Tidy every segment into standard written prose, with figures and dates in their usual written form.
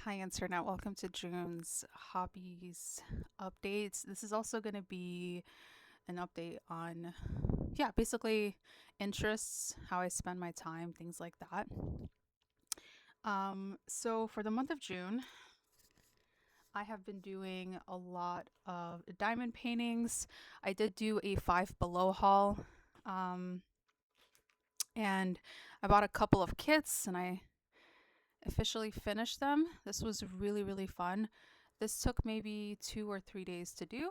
Hi, Internet. Welcome to June's Hobbies updates. This is also going to be an update on, yeah, basically interests, how I spend my time, things like that. So for the month of June, I have been doing a lot of diamond paintings. I did do a Five Below haul, um, and I bought a couple of kits, and I officially finished them. This was really, really fun. This took maybe 2 or 3 days to do.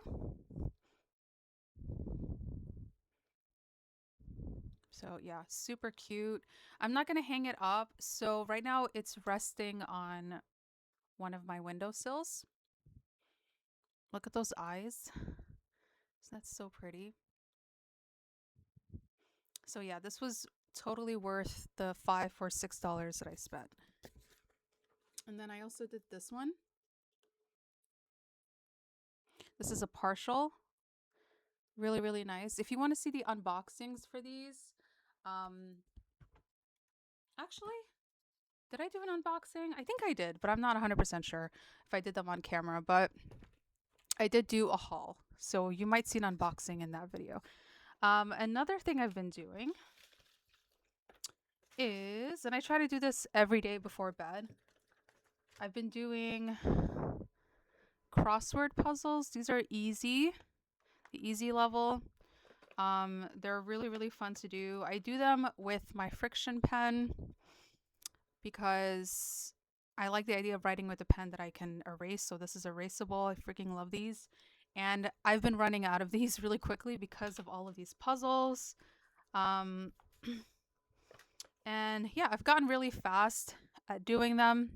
So, yeah, super cute. I'm not going to hang it up. So, right now it's resting on one of my windowsills. Look at those eyes. That's so pretty. So, yeah, this was totally worth the $5 or $6 that I spent. And then I also did this one. This is a partial. Really, really nice. If you want to see the unboxings for these, um, actually, did I do an unboxing? I think I did, but I'm not 100% sure if I did them on camera. But I did do a haul, so you might see an unboxing in that video. Another thing I've been doing is, and I try to do this every day before bed, I've been doing crossword puzzles. These are easy, the easy level. They're really, really fun to do. I do them with my friction pen because I like the idea of writing with a pen that I can erase. So this is erasable. I freaking love these. And I've been running out of these really quickly because of all of these puzzles. Um, and yeah, I've gotten really fast at doing them.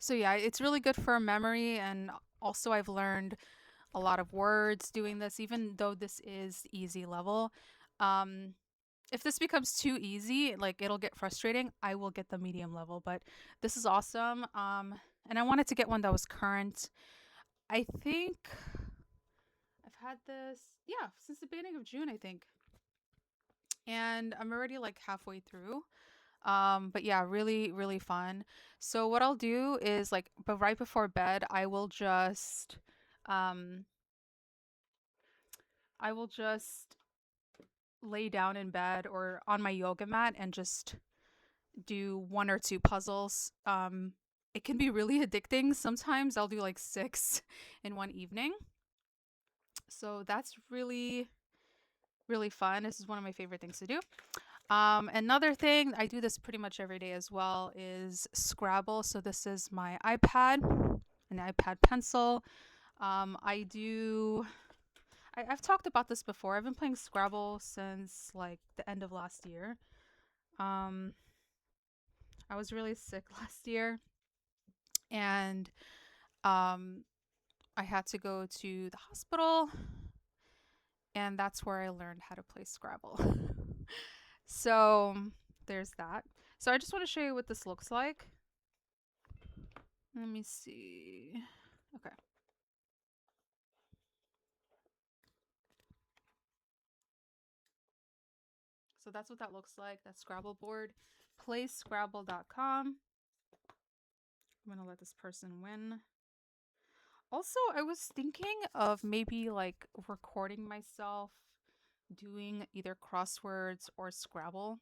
So yeah, it's really good for memory. And also, I've learned a lot of words doing this, even though this is easy level. Um, if this becomes too easy, like it'll get frustrating, I will get the medium level. But this is awesome. And I wanted to get one that was current. I think I've had this, yeah, since the beginning of June, I think. And I'm already like halfway through. But yeah, really, really fun. So what I'll do is like, but right before bed, um, I will just lay down in bed or on my yoga mat and just do one or two puzzles. It can be really addicting. Sometimes I'll do like six in one evening. So that's really, really fun. This is one of my favorite things to do. Another thing, I do this pretty much every day as well, is Scrabble. So this is my iPad, an iPad pencil. I do. I've talked about this before. I've been playing Scrabble since like the end of last year. Um, I was really sick last year, and um, I had to go to the hospital, and that's where I learned how to play Scrabble. So there's that. So I just want to show you what this looks like. Let me see. Okay. So that's what that looks like. That Scrabble board. PlayScrabble.com. I'm going to let this person win. Also, I was thinking of maybe like recording myself doing either crosswords or Scrabble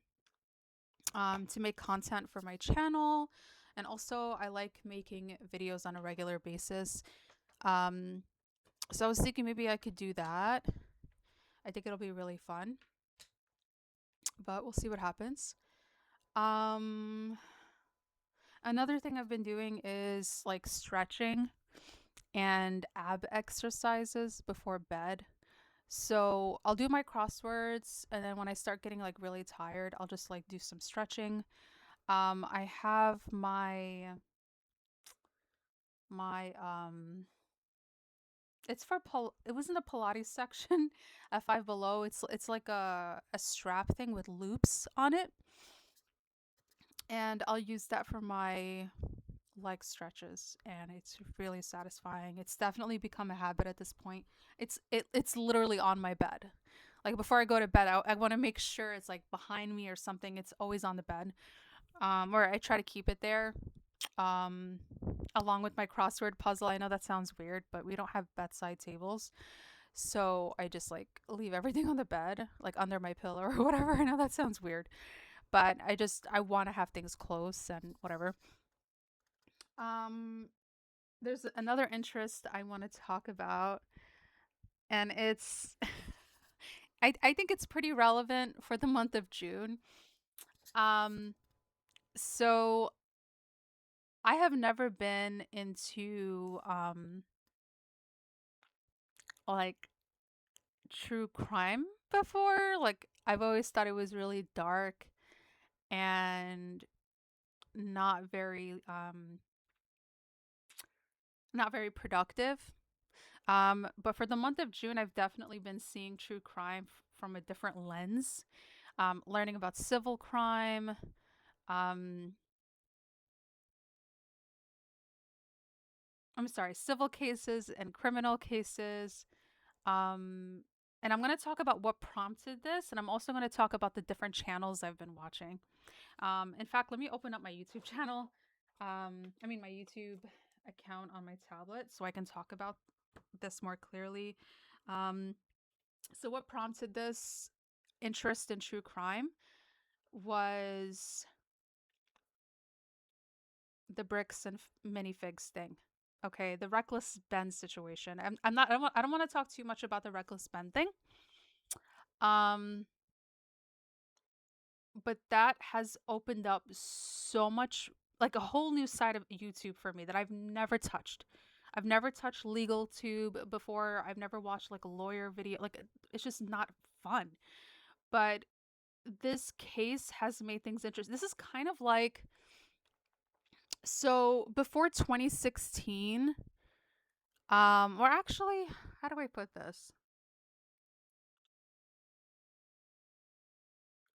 to make content for my channel. And also, I like making videos on a regular basis. Um, so I was thinking maybe I could do that. I think it'll be really fun, but we'll see what happens. Um, Another thing I've been doing is like stretching and ab exercises before bed. So I'll do my crosswords, and then when I start getting like really tired, I'll just like do some stretching. I have my it's for it was in the Pilates section at Five Below. It's like a strap thing with loops on it, and I'll use that for my leg stretches, and it's really satisfying. It's definitely become a habit at this point. It's literally on my bed. Like before I go to bed, I want to make sure it's like behind me or something. It's always on the bed. Or I try to keep it there. Um, along with my crossword puzzle. I know that sounds weird, but we don't have bedside tables. So I just like leave everything on the bed, like under my pillow or whatever. I know that sounds weird, but I want to have things close and whatever. Um, there's another interest I want to talk about, and it's I think it's pretty relevant for the month of June. Um, so I have never been into like true crime before. Like I've always thought it was really dark and not very not very productive. But for the month of June, I've definitely been seeing true crime from a different lens. Learning about civil crime, um, I'm sorry, civil cases and criminal cases. Um, and I'm going to talk about what prompted this, and I'm also going to talk about the different channels I've been watching. In fact, let me open up my YouTube channel. My YouTube account on my tablet so I can talk about this more clearly. Um, so, what prompted this interest in true crime was the bricks and minifigs thing. Okay, the reckless Ben situation. I'm not. I don't want to talk too much about the reckless Ben thing. Um, but that has opened up so much, like a whole new side of YouTube for me that I've never touched. I've never touched legal tube before. I've never watched like a lawyer video. Like it's just not fun. But this case has made things interesting. This is kind of like, so before 2016, or actually, how do I put this?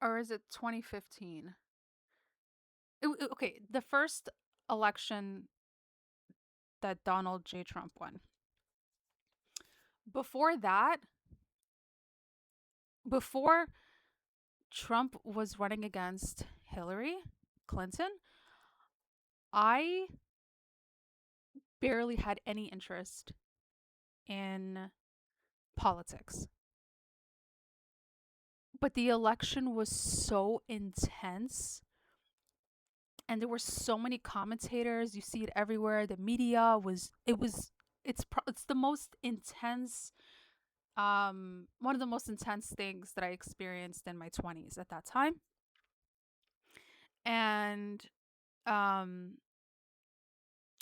Or is it 2015? Okay, the first election that Donald J. Trump won. Before that, before Trump was running against Hillary Clinton, I barely had any interest in politics. But the election was so intense and there were so many commentators, you see it everywhere. The media was it's the most intense, one of the most intense things that I experienced in my 20s at that time. And um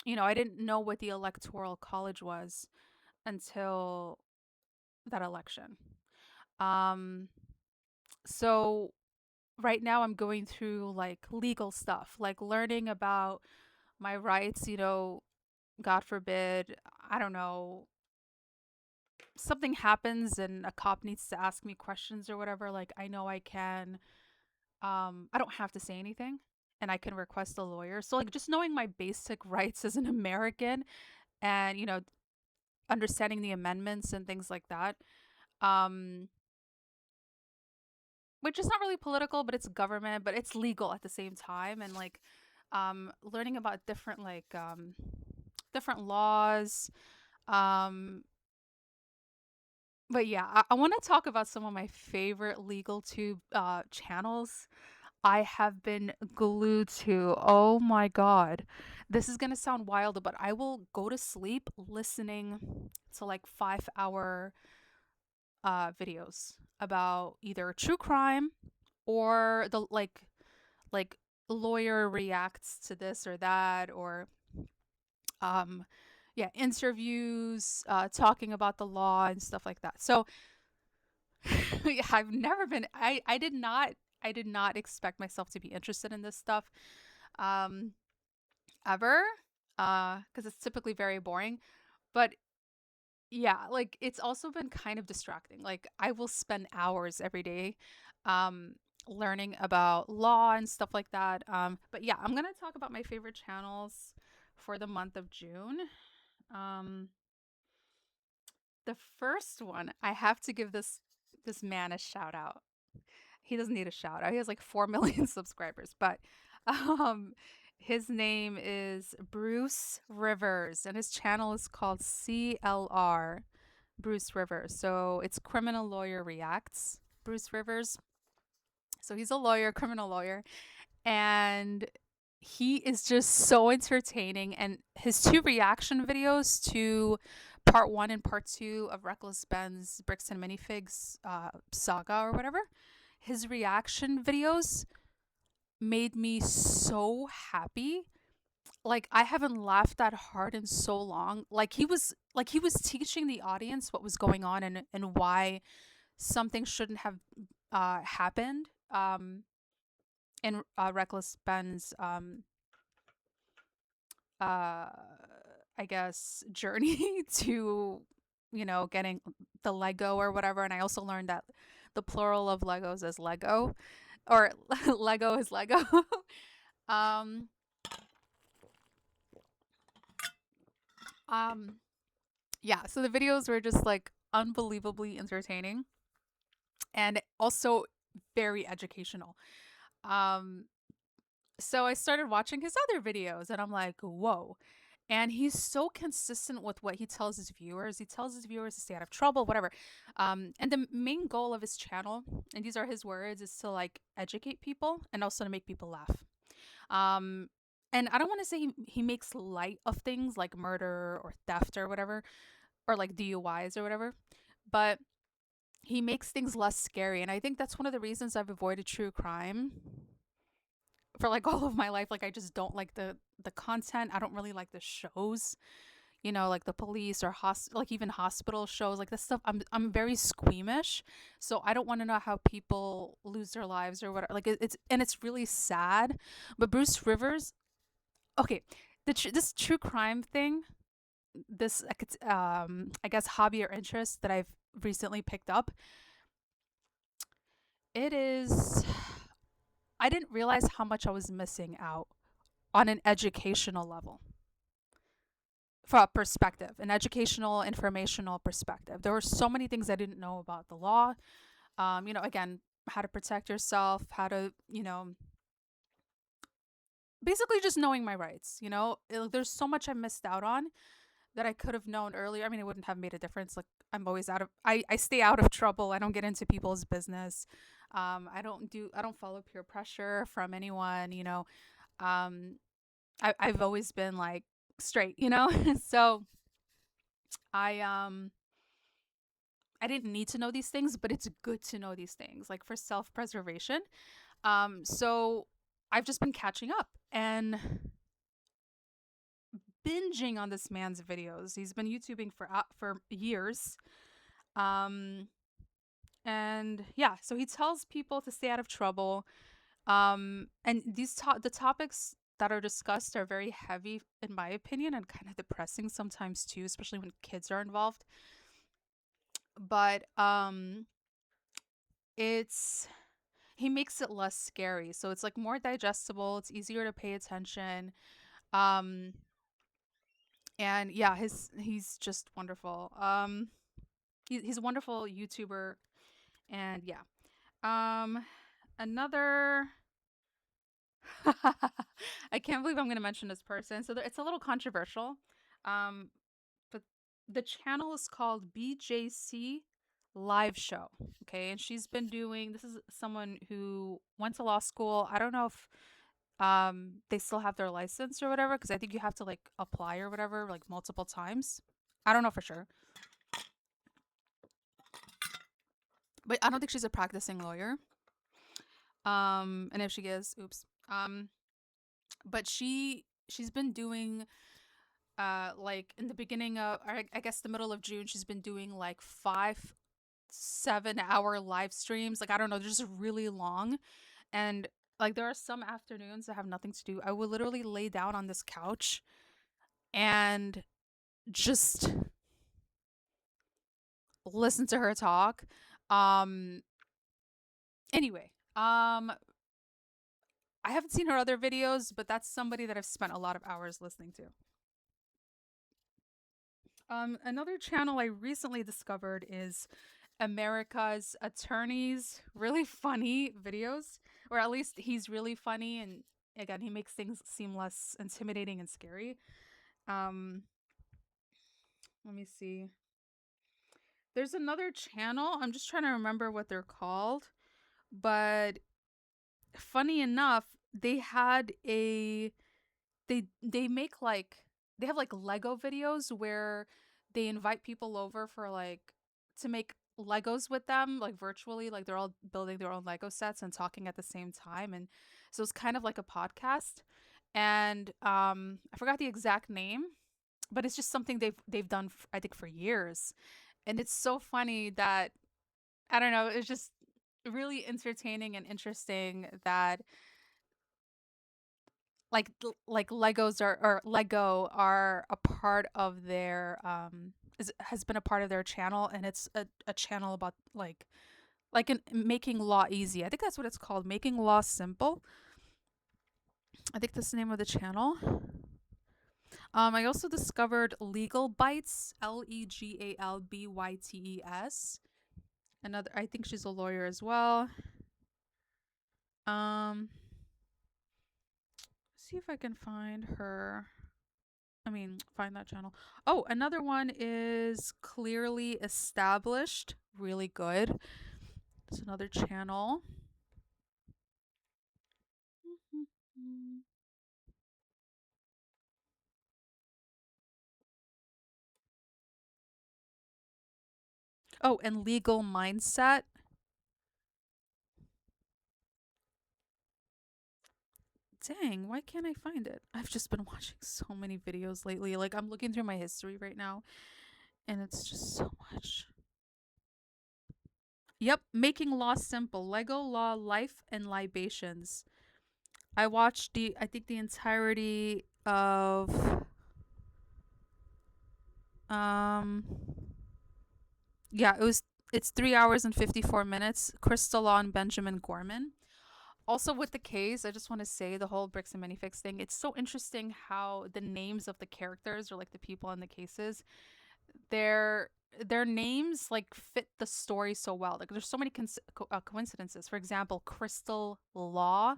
I didn't know what the electoral college was until that election. Um, so right now I'm going through like legal stuff, like learning about my rights, God forbid, I don't know, something happens and a cop needs to ask me questions or whatever, like I know I don't have to say anything and I can request a lawyer. So like just knowing my basic rights as an American and understanding the amendments and things like that. Um, which is not really political, but it's government, but it's legal at the same time. And like learning about different laws. Um, but yeah, I want to talk about some of my favorite legal tube channels I have been glued to. Oh my god. This is going to sound wild, but I will go to sleep listening to like 5 hour videos about either true crime or the like lawyer reacts to this or that, or um yeah, interviews talking about the law and stuff like that. So yeah, I've never been I did not expect myself to be interested in this stuff um ever, because it's typically very boring. But yeah, like it's also been kind of distracting. Like I will spend hours every day um learning about law and stuff like that. But yeah, I'm going to talk about my favorite channels for the month of June. Um the first one, I have to give this man a shout out. He doesn't need a shout out. He has like 4 million subscribers, but um His name is Bruce Rivers, and his channel is called CLR Bruce Rivers. So it's Criminal Lawyer Reacts Bruce Rivers. So he's a lawyer, criminal lawyer, and he is just so entertaining. And his two reaction videos to part one and part two of Reckless Ben's Bricks and Minifigs saga or whatever, his reaction videos made me so happy. Like I haven't laughed that hard in so long. Like he was teaching the audience what was going on and why something shouldn't have happened in Reckless Ben's uh I guess journey to getting the Lego or whatever. And I also learned that the plural of Legos is Lego, or Lego is Lego. um um yeah, so the videos were just like unbelievably entertaining and also very educational. Um, so I started watching his other videos and I'm like, whoa. And he's so consistent with what he tells his viewers. He tells his viewers to stay out of trouble, whatever. And the main goal of his channel, and these are his words, is to like educate people and also to make people laugh. Um, and I don't want to say he makes light of things like murder or theft or whatever, or like DUIs or whatever, but he makes things less scary. And I think that's one of the reasons I've avoided true crime for like all of my life. Like I just don't like the content. I don't really like the shows, like the police or like even hospital shows, like this stuff. I'm very squeamish, so I don't want to know how people lose their lives or whatever. Like it's really sad. But Bruce Rivers, okay, this true crime thing, this like it's I guess hobby or interest that I've recently picked up, it is, I didn't realize how much I was missing out on an educational level, for a perspective, an educational, informational perspective. There were so many things I didn't know about the law. Again, how to protect yourself, how to, basically just knowing my rights. There's so much I missed out on that I could have known earlier. I mean, it wouldn't have made a difference. Like I'm always I stay out of trouble. I don't get into people's business. I don't follow peer pressure from anyone. Um, I've always been like straight. So I I didn't need to know these things, but it's good to know these things, like for self preservation. So I've just been catching up and binging on this man's videos. He's been YouTubing for years. Um, and yeah, so he tells people to stay out of trouble. And the topics that are discussed are very heavy, in my opinion, and kind of depressing sometimes too, especially when kids are involved. But it's he makes it less scary, so it's like more digestible. It's easier to pay attention. Um, and yeah, he's just wonderful. He's a wonderful YouTuber, and yeah. Um, another. I can't believe I'm going to mention this person. So it's a little controversial. Um, but the channel is called BJC Live Show. Okay, and she's been doing. This is someone who went to law school. I don't know if they still have their license or whatever, because I think you have to like apply or whatever like multiple times. I don't know for sure, but I don't think she's a practicing lawyer. And if she is, oops. But she's been doing like in the beginning of, or I guess the middle of June, she's been doing like 5 7 hour live streams. Like I don't know, they're just really long. And like there are some afternoons that have nothing to do. I will literally lay down on this couch and just listen to her talk. Um anyway, I haven't seen her other videos, but that's somebody that I've spent a lot of hours listening to. Another channel I recently discovered is America's Attorneys. Really funny videos, or at least he's really funny, and again, he makes things seem less intimidating and scary. Um, let me see. There's another channel. I'm just trying to remember what they're called, but funny enough, they had a they make like they have like Lego videos where they invite people over for like to make Legos with them like virtually, like they're all building their own Lego sets and talking at the same time, and so it's kind of like a podcast. And I forgot the exact name, but it's just something they've done I think for years. And it's so funny that I don't know, it's just really entertaining and interesting that like Legos are or Lego are a part of their has been a part of their channel, and it's a channel about like in making law easy. I think that's what it's called, making law simple. I think that's the name of the channel. I also discovered Legal Bites, LegalBytes. Another, I think she's a lawyer as well. Um, see if I can find her. I mean, find that channel. Oh, another one is Clearly Established. Really good. It's another channel. Oh, and Legal Mindset. Dang, why can't I find it? I've just been watching so many videos lately. Like, I'm looking through my history right now, and it's just so much. Yep, Making Law Simple, Lego Law, Life and Libations. I watched I think the entirety of, um, yeah, it's 3 hours and 54 minutes. Crystal Law and Benjamin Gorman. Also with the case, I just want to say the whole bricks and minifix thing. It's so interesting how the names of the characters or like the people in the cases, their their names like fit the story so well. Like there's so many coincidences. For example, Crystal Law,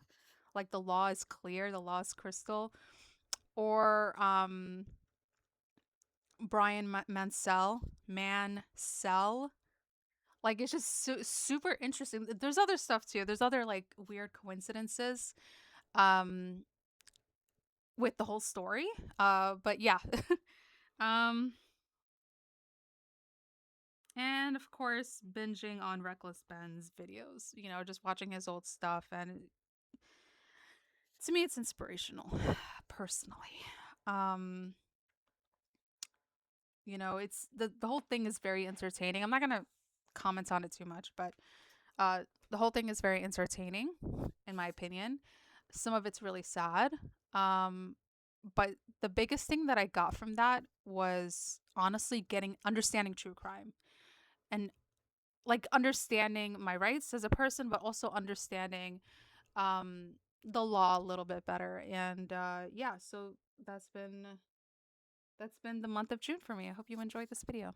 like the law is clear, the law is crystal, or Brian Mansell, Mansell. Like it's just super interesting. There's other stuff too. There's other like weird coincidences um with the whole story. But yeah. um and of course binging on Reckless Ben's videos, just watching his old stuff, and to me it's inspirational personally. Um it's the whole thing is very entertaining. I'm not going to comment on it too much, but uh the whole thing is very entertaining in my opinion. Some of it's really sad. Um but the biggest thing that I got from that was honestly getting understanding true crime, and like understanding my rights as a person, but also understanding um the law a little bit better. And yeah, so that's been the month of June for me. I hope you enjoyed this video.